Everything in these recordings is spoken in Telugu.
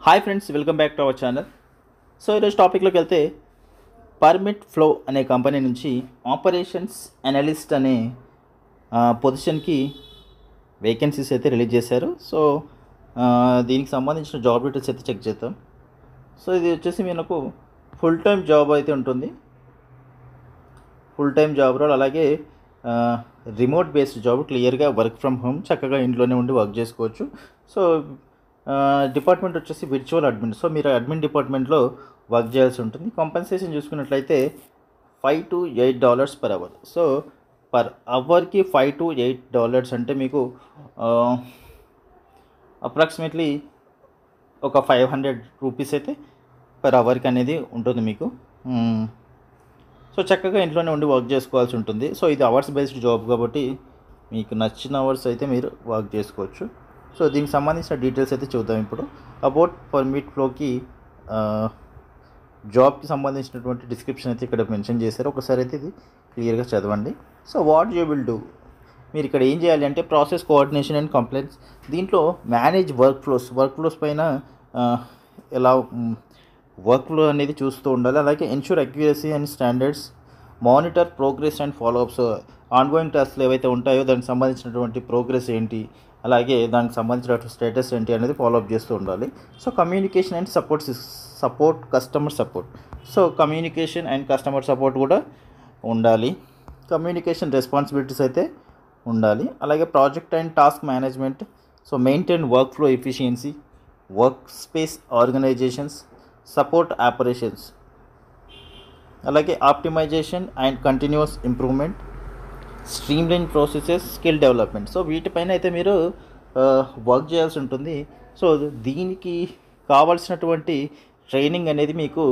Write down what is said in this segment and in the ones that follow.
Hi friends, welcome back to our channel. So ఈరోజు టాపిక్లోకి వెళ్తే పర్మిట్ ఫ్లో అనే కంపెనీ నుంచి ఆపరేషన్స్ అనలిస్ట్ అనే పొజిషన్కి వేకెన్సీస్ అయితే రిలీజ్ చేశారు. సో దీనికి సంబంధించిన జాబ్ డీటెయిల్స్ అయితే చెక్ చేద్దాం. సో ఇది వచ్చేసి మనకు ఫుల్ టైం జాబ్ అయితే ఉంటుంది. ఫుల్ టైం జాబ్ రోల్, అలాగే రిమోట్ బేస్డ్ జాబ్, క్లియర్గా వర్క్ ఫ్రమ్ హోమ్, చక్కగా ఇంట్లోనే ఉండి వర్క్ చేసుకోవచ్చు. సో డిపార్ట్మెంట్ వచ్చేసి విర్చువల్ అడ్మిన్. సో మీరు అడ్మిన్ డిపార్ట్మెంట్లో వర్క్ చేయాల్సి ఉంటుంది. కాంపెన్సేషన్ చూసుకున్నట్లయితే $5 to $8 per hour. So per అవర్కి $5 to $8 అంటే మీకు అప్రాక్సిమేట్లీ ఒక 500 రూపీస్ అయితే పర్ అవర్కి అనేది ఉంటుంది మీకు. సో చక్కగా ఇంట్లోనే ఉండి వర్క్ చేసుకోవాల్సి ఉంటుంది. సో ఇది అవర్స్ బేస్డ్ జాబ్ కాబట్టి మీకు నచ్చిన అవర్స్ అయితే మీరు వర్క్ చేసుకోవచ్చు. సో దీనికి సంబంధించిన డీటెయిల్స్ అయితే చూద్దాం ఇప్పుడు. అబౌట్ పర్మిట్ ఫ్లోకి జాబ్కి సంబంధించినటువంటి డిస్క్రిప్షన్ అయితే ఇక్కడ మెన్షన్ చేశారు. ఒకసారి అయితే ఇది క్లియర్గా చదవండి. So what you will do, మీరు ఇక్కడ ఏం చేయాలి అంటే ప్రాసెస్ కోఆర్డినేషన్ అండ్ కంప్లైంట్స్. దీంట్లో మేనేజ్ వర్క్ ఫ్లోస్ పైన ఎలా వర్క్ ఫ్లో అనేది చూస్తూ ఉండాలి. అలాగే ensure accuracy and standards, monitor progress and follow-ups, ongoing టాస్క్లు ఏవైతే ఉంటాయో దానికి సంబంధించినటువంటి ప్రోగ్రెస్ ఏంటి, అలాగే దానికి సంబంధించిన స్టేటస్ ఏంటి అనేది ఫాలోఅప్ చేస్తూ ఉండాలి. So communication and support customer support. So communication and customer support కూడా ఉండాలి. కమ్యూనికేషన్ రెస్పాన్సిబిలిటీస్ అయితే ఉండాలి. అలాగే project and task management. So maintain work flow efficiency, work space organisations, support operations, అలాగే optimisation and continuous improvement, streamline processes, skill development. So వీటిపైన అయితే మీరు వర్క్ చేయాల్సి ఉంటుంది. సో దీనికి కావాల్సినటువంటి ట్రైనింగ్ అనేది మీకు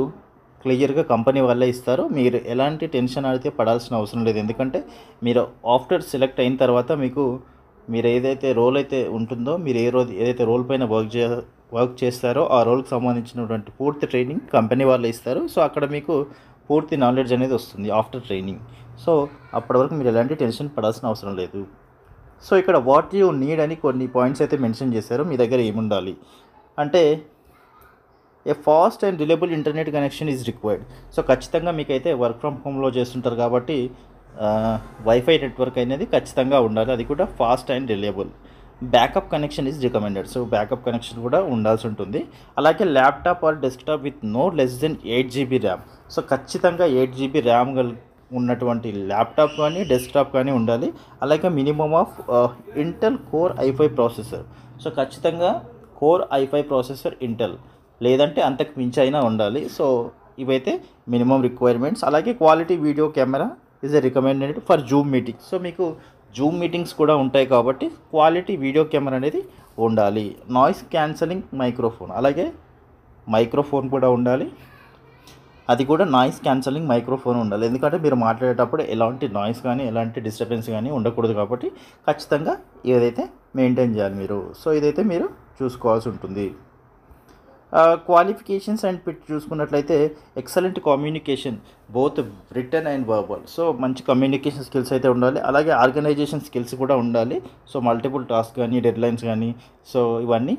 క్లియర్గా కంపెనీ వాళ్ళే ఇస్తారు. మీరు ఎలాంటి టెన్షన్ అయితే పడాల్సిన అవసరం లేదు. ఎందుకంటే మీరు ఆఫ్టర్ సెలెక్ట్ అయిన తర్వాత మీరు ఏదైతే రోల్ అయితే ఉంటుందో, మీరు ఏదైతే రోల్ పైన వర్క్ చేస్తారో ఆ రోల్కి సంబంధించినటువంటి పూర్తి ట్రైనింగ్ కంపెనీ వాళ్ళే ఇస్తారు. సో అక్కడ మీకు పూర్తి నాలెడ్జ్ అనేది వస్తుంది ఆఫ్టర్ ట్రైనింగ్. సో అప్పటి వరకు మీరు ఎలాంటి టెన్షన్ పడాల్సిన అవసరం లేదు. సో ఇక్కడ వాట్ యూ నీడ్ అని కొన్ని పాయింట్స్ అయితే మెన్షన్ చేశారు. మీ దగ్గర ఏముండాలి అంటే a fast and reliable internet connection is required. So ఖచ్చితంగా మీకైతే వర్క్ ఫ్రమ్ హోమ్లో చేస్తుంటారు కాబట్టి వైఫై నెట్వర్క్ అనేది ఖచ్చితంగా ఉండాలి. అది కూడా fast and reliable. Backup connection is recommended. So backup connection కూడా ఉండాల్సి ఉంటుంది. అలాగే laptop or desktop with no less than 8 GB RAM. So ఖచ్చితంగా 8 GB ర్యామ్ ఉన్నటువంటి ల్యాప్టాప్ కానీ డెస్క్టాప్ కానీ ఉండాలి. అలాగే minimum of Intel core i5 processor. So ఖచ్చితంగా కోర్ i5 ప్రాసెసర్ ఇంటెల్, లేదంటే అంతకు మించి అయినా ఉండాలి. సో ఇవైతే మినిమం రిక్వైర్మెంట్స్. అలాగే quality video camera is a recommended for Zoom meetings. So మీకు జూమ్ మీటింగ్స్ కూడా ఉంటాయి కాబట్టి క్వాలిటీ వీడియో కెమెరా అనేది ఉండాలి. నాయిస్ క్యాన్సలింగ్ మైక్రోఫోన్, అలాగే మైక్రోఫోన్ కూడా ఉండాలి. అది కూడా నాయిస్ క్యాన్సలింగ్ మైక్రోఫోన్ ఉండాలి. ఎందుకంటే మీరు మాట్లాడేటప్పుడు ఎలాంటి నాయిస్ కానీ ఎలాంటి డిస్టర్బెన్స్ కానీ ఉండకూడదు కాబట్టి ఖచ్చితంగా ఏదైతే మెయింటైన్ చేయాలి మీరు. సో ఇదైతే మీరు చూసుకోవాల్సి ఉంటుంది. క్వాలిఫికేషన్స్ అండ్ పిట్ చూసుకున్నట్లయితే excellent communication both written and verbal. So మంచి కమ్యూనికేషన్ స్కిల్స్ అయితే ఉండాలి. అలాగే ఆర్గనైజేషన్ స్కిల్స్ కూడా ఉండాలి. సో మల్టిపుల్ టాస్క్ కానీ డెడ్లైన్స్ కానీ, సో ఇవన్నీ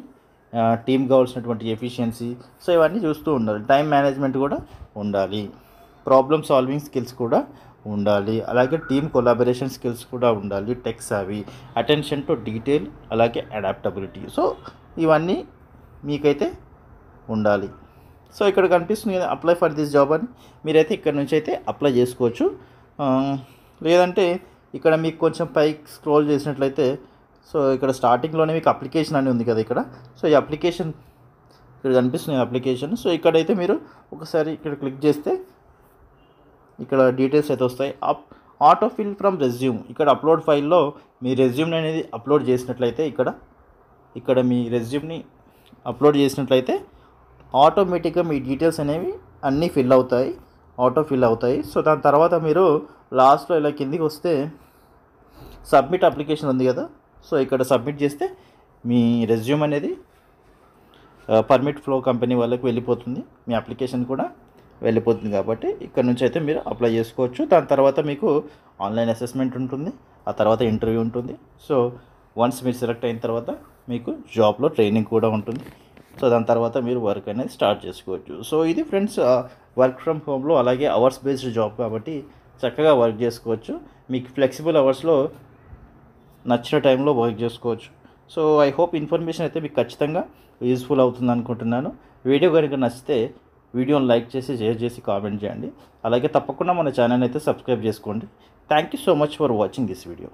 టీమ్ కావాల్సినటువంటి ఎఫిషియన్సీ, సో ఇవన్నీ చూస్తూ ఉండాలి. టైం మేనేజ్మెంట్ కూడా ఉండాలి. ప్రాబ్లమ్ సాల్వింగ్ స్కిల్స్ కూడా ఉండాలి. అలాగే టీమ్ కొలాబరేషన్ స్కిల్స్ కూడా ఉండాలి. Tech Savi, attention to detail, అలాగే అడాప్టబిలిటీ. సో ఇవన్నీ మీకైతే ఉండాలి. సో ఇక్కడ కనిపిస్తుంది కదా అప్లై ఫర్ దిస్ జాబ్ అని, మీరైతే ఇక్కడ నుంచి అయితే అప్లై చేసుకోవచ్చు. లేదంటే ఇక్కడ మీకు కొంచెం పైకి స్క్రోల్ చేసినట్లయితే సో ఇక్కడ స్టార్టింగ్లోనే మీకు అప్లికేషన్ అని ఉంది కదా ఇక్కడ. సో ఈ అప్లికేషన్ ఇక్కడ కనిపిస్తుంది అప్లికేషన్. సో ఇక్కడైతే మీరు ఒకసారి ఇక్కడ క్లిక్ చేస్తే ఇక్కడ డీటెయిల్స్ అయితే వస్తాయి. ఆటో ఫిల్ ఫ్రమ్ రెజ్యూమ్, ఇక్కడ అప్లోడ్ ఫైల్లో మీ రెజ్యూమ్ని అనేది అప్లోడ్ చేసినట్లయితే ఇక్కడ మీ రెజ్యూమ్ని అప్లోడ్ చేసినట్లయితే ఆటోమేటిక్గా మీ డీటెయిల్స్ అనేవి అన్నీ ఆటో ఫిల్ అవుతాయి. సో దాని తర్వాత మీరు లాస్ట్లో ఇలా కిందికి వస్తే సబ్మిట్ అప్లికేషన్ ఉంది కదా. సో ఇక్కడ సబ్మిట్ చేస్తే మీ రెజ్యూమ్ అనేది పర్మిట్ ఫ్లో కంపెనీ వాళ్ళకి వెళ్ళిపోతుంది. మీ అప్లికేషన్ కూడా వెళ్ళిపోతుంది కాబట్టి ఇక్కడ నుంచి అయితే మీరు అప్లై చేసుకోవచ్చు. దాని తర్వాత మీకు ఆన్లైన్ అసెస్మెంట్ ఉంటుంది, ఆ తర్వాత ఇంటర్వ్యూ ఉంటుంది. సో వన్స్ మీరు సెలెక్ట్ అయిన తర్వాత మీకు జాబ్లో ట్రైనింగ్ కూడా ఉంటుంది. సో దాని తర్వాత మీరు వర్క్ అనేది స్టార్ట్ చేసుకోవచ్చు. సో ఇది ఫ్రెండ్స్ వర్క్ ఫ్రమ్ హోమ్లో, అలాగే అవర్స్ బేస్డ్ జాబ్ కాబట్టి చక్కగా వర్క్ చేసుకోవచ్చు. మీకు ఫ్లెక్సిబుల్ అవర్స్లో నచ్చిన టైంలో వర్క్ చేసుకోవచ్చు. సో ఐ హోప్ ఇన్ఫర్మేషన్ అయితే మీకు ఖచ్చితంగా యూజ్ఫుల్ అవుతుంది అనుకుంటున్నాను. వీడియో కనుక నచ్చితే వీడియోని లైక్ చేసి, షేర్ చేసి, కామెంట్ చేయండి. అలాగే తప్పకుండా మన ఛానల్ అయితే సబ్స్క్రైబ్ చేసుకోండి. Thank you so much for watching this video.